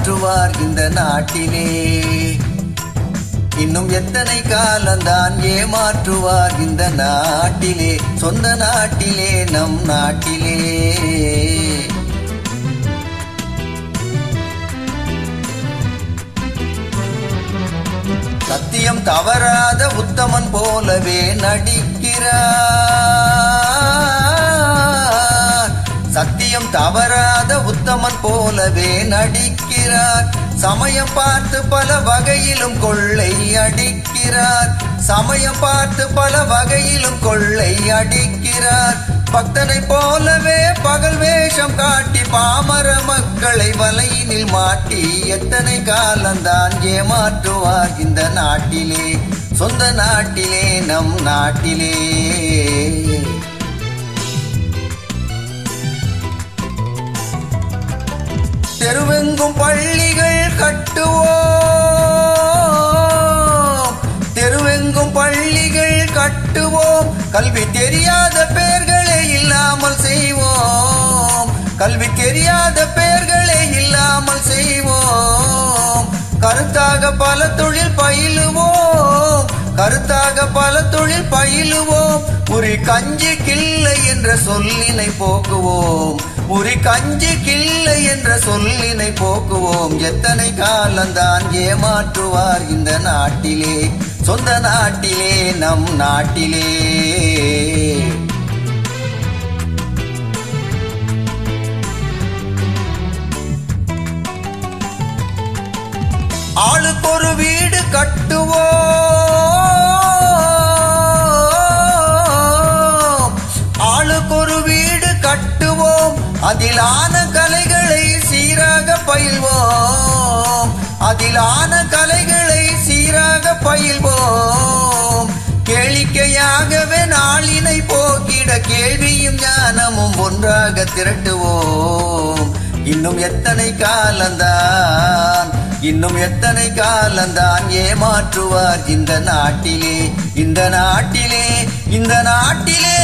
ஏமாற்றுவார் இந்த நாட்டிலே. இன்னும் எத்தனை காலம்தான் ஏமாற்றுவார் இந்த நாட்டிலே, சொந்த நாட்டிலே, நம் நாட்டிலே. சத்தியம் தவறாத உத்தமன் போலவே நடிக்கிறார், சத்தியம் தவறாத உத்தமன் போலவே நடிக்கிறார். சமயம் பார்த்து பல வகையிலும் கொள்ளை அடிக்கிறார், சமயம் பார்த்து பல வகையிலும் கொள்ளை அடிக்கிறார். பக்தனை போலவே பகல் வேஷம் காட்டி பாமர மக்களை வலையினில் மாட்டி எத்தனை காலம்தான் ஏமாற்றுவார் இந்த நாட்டிலே, சொந்த நாட்டிலே, நம் நாட்டிலே. தெருவெங்கும் பள்ளிகள் கட்டுவோம், தெருவெங்கும் பள்ளிகள் கட்டுவோம். கல்வி தெரியாத பெயர்களே இல்லாமல் செய்வோம், கல்வி தெரியாத பெயர்களே இல்லாமல் செய்வோம். கருத்தாக பல தொழில் பயிலுவோம், கருத்தாக பல தொழில் பயிலுவோம். உரி கஞ்சி கிள்ளை என்ற சொல்லினை போக்குவோம், உரி கஞ்சி கிள்ளை என்ற சொல்லினை போக்குவோம். எத்தனை காலம்தான் ஏமாற்றுவார் இந்த நாட்டிலே, சொந்த நாட்டிலே, நம் நாட்டிலே. ஆளுக்கு ஒரு வீடு கட்டுவோம், ஆளுக்கு ஒரு வீடு கட்டுவோம். அதிலான கலைகளை சீராக பயில்வோம், அதிலான கலைகளை சீராக பயில்வோம். கேளிக்கையாகவே நாளினை போக்கிட கேள்வியும் ஞானமும் ஒன்றாக திரட்டுவோம். இன்னும் எத்தனை காலம்தான், இன்னும் எத்தனை காலம்தான் ஏமாற்றுவார் இந்த நாட்டிலே, இந்த நாட்டிலே, இந்த நாட்டிலே.